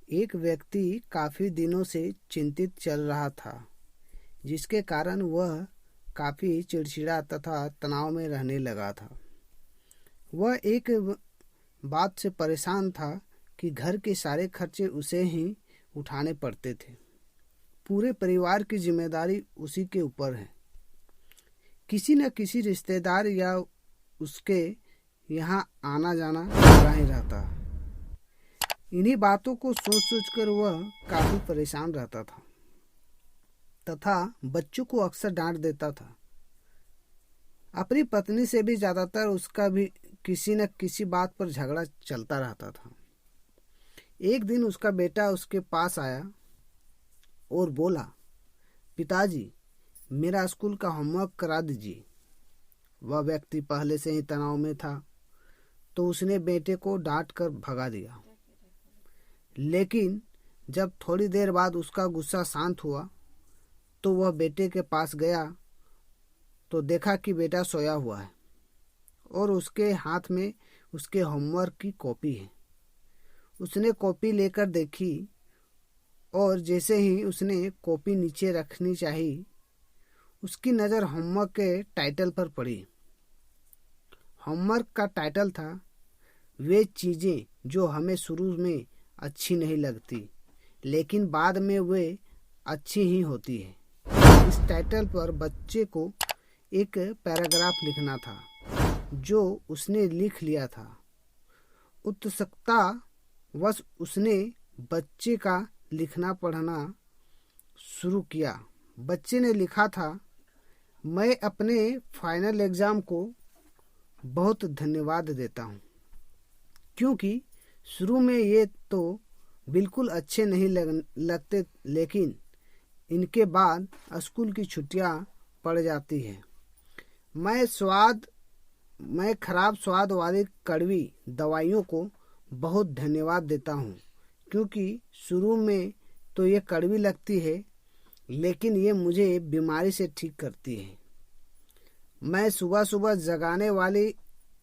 एक व्यक्ति काफी दिनों से चिंतित चल रहा था, जिसके कारण वह काफी चिड़चिड़ा तथा तनाव में रहने लगा था। वह एक बात से परेशान था कि घर के सारे खर्चे उसे ही उठाने पड़ते थे। पूरे परिवार की जिम्मेदारी उसी के ऊपर है। किसी न किसी रिश्तेदार या उसके यहाँ आना जाना लगा ही रहता। इन्हीं बातों को सोच सोच कर वह काफी परेशान रहता था तथा बच्चों को अक्सर डांट देता था। अपनी पत्नी से भी ज्यादातर उसका भी किसी न किसी बात पर झगड़ा चलता रहता था। एक दिन उसका बेटा उसके पास आया और बोला, पिताजी, मेरा स्कूल का होमवर्क करा दीजिए। वह व्यक्ति पहले से ही तनाव में था, तो उसने बेटे को डांट कर भगा दिया। लेकिन जब थोड़ी देर बाद उसका गुस्सा शांत हुआ तो वह बेटे के पास गया तो देखा कि बेटा सोया हुआ है और उसके हाथ में उसके होमवर्क की कॉपी है। उसने कॉपी लेकर देखी और जैसे ही उसने कॉपी नीचे रखनी चाहिए, उसकी नज़र होमवर्क के टाइटल पर पड़ी। होमवर्क का टाइटल था, वे चीज़ें जो हमें शुरू में अच्छी नहीं लगती लेकिन बाद में वे अच्छी ही होती है। इस टाइटल पर बच्चे को एक पैराग्राफ लिखना था जो उसने लिख लिया था। उत्सुकता वश उसने बच्चे का लिखना पढ़ना शुरू किया। बच्चे ने लिखा था, मैं अपने फाइनल एग्ज़ाम को बहुत धन्यवाद देता हूँ, क्योंकि शुरू में ये तो बिल्कुल अच्छे नहीं लगते लेकिन इनके बाद स्कूल की छुट्टियां पड़ जाती है। मैं खराब स्वाद वाली कड़वी दवाइयों को बहुत धन्यवाद देता हूँ, क्योंकि शुरू में तो ये कड़वी लगती है लेकिन ये मुझे बीमारी से ठीक करती है। मैं सुबह सुबह जगाने वाली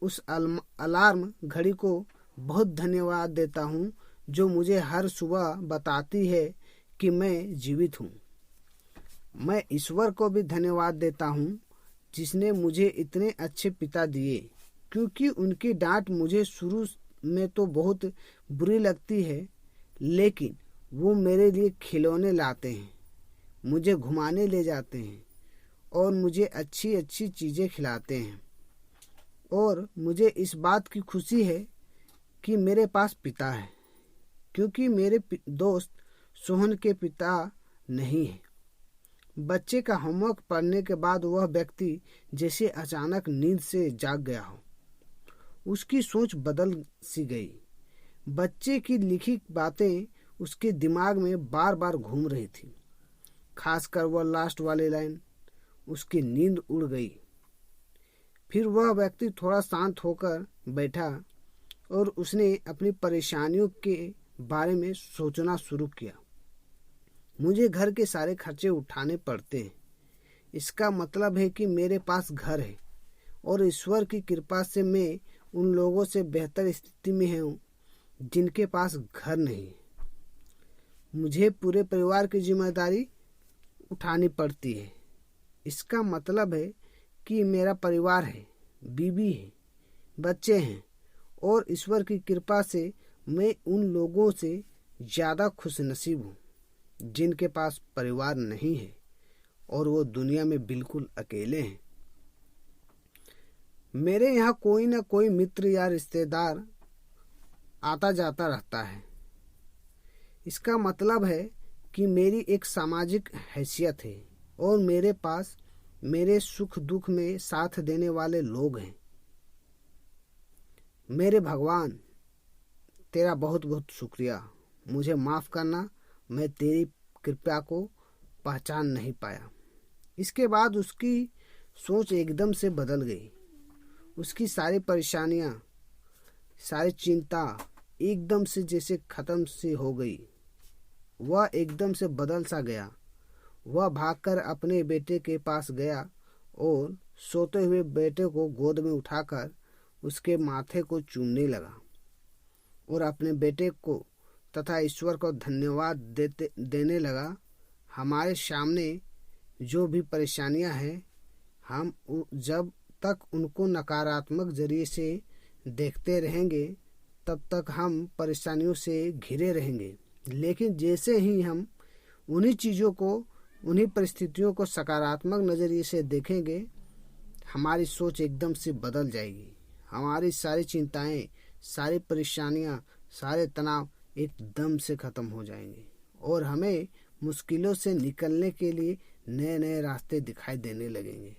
उस अलार्म घड़ी को बहुत धन्यवाद देता हूँ जो मुझे हर सुबह बताती है कि मैं जीवित हूँ। मैं ईश्वर को भी धन्यवाद देता हूँ जिसने मुझे इतने अच्छे पिता दिए, क्योंकि उनकी डांट मुझे शुरू में तो बहुत बुरी लगती है लेकिन वो मेरे लिए खिलौने लाते हैं, मुझे घुमाने ले जाते हैं और मुझे अच्छी अच्छी चीज़ें खिलाते हैं। और मुझे इस बात की खुशी है कि मेरे पास पिता है, क्योंकि मेरे दोस्त सोहन के पिता नहीं है। बच्चे का होमवर्क पढ़ने के बाद वह व्यक्ति जैसे अचानक नींद से जाग गया हो। उसकी सोच बदल सी गई। बच्चे की लिखी बातें उसके दिमाग में बार बार घूम रही थी, खासकर वह लास्ट वाली लाइन। उसकी नींद उड़ गई। फिर वह व्यक्ति थोड़ा शांत होकर बैठा और उसने अपनी परेशानियों के बारे में सोचना शुरू किया। मुझे घर के सारे खर्चे उठाने पड़ते हैं। इसका मतलब है कि मेरे पास घर है और ईश्वर की कृपा से मैं उन लोगों से बेहतर स्थिति में हूँ जिनके पास घर नहीं है। मुझे पूरे परिवार की जिम्मेदारी उठानी पड़ती है। इसका मतलब है कि मेरा परिवार है, बीवी है, बच्चे हैं और ईश्वर की कृपा से मैं उन लोगों से ज़्यादा खुशनसीब हूँ जिनके पास परिवार नहीं है और वो दुनिया में बिल्कुल अकेले हैं। मेरे यहाँ कोई ना कोई मित्र या रिश्तेदार आता जाता रहता है। इसका मतलब है कि मेरी एक सामाजिक हैसियत है और मेरे पास मेरे सुख दुख में साथ देने वाले लोग हैं। मेरे भगवान, तेरा बहुत बहुत शुक्रिया। मुझे माफ़ करना, मैं तेरी कृपा को पहचान नहीं पाया। इसके बाद उसकी सोच एकदम से बदल गई। उसकी सारी परेशानियां, सारी चिंता एकदम से जैसे खत्म सी हो गई। वह एकदम से बदल सा गया। वह भागकर अपने बेटे के पास गया और सोते हुए बेटे को गोद में उठाकर उसके माथे को चूमने लगा और अपने बेटे को तथा ईश्वर को धन्यवाद देने लगा। हमारे सामने जो भी परेशानियां हैं, हम जब तक उनको नकारात्मक जरिए से देखते रहेंगे तब तक हम परेशानियों से घिरे रहेंगे। लेकिन जैसे ही हम उन्हीं चीज़ों को, उन्हीं परिस्थितियों को सकारात्मक नज़रिए से देखेंगे, हमारी सोच एकदम से बदल जाएगी। हमारी सारी चिंताएं, सारी परेशानियां, सारे तनाव एकदम से ख़त्म हो जाएंगे और हमें मुश्किलों से निकलने के लिए नए नए रास्ते दिखाई देने लगेंगे।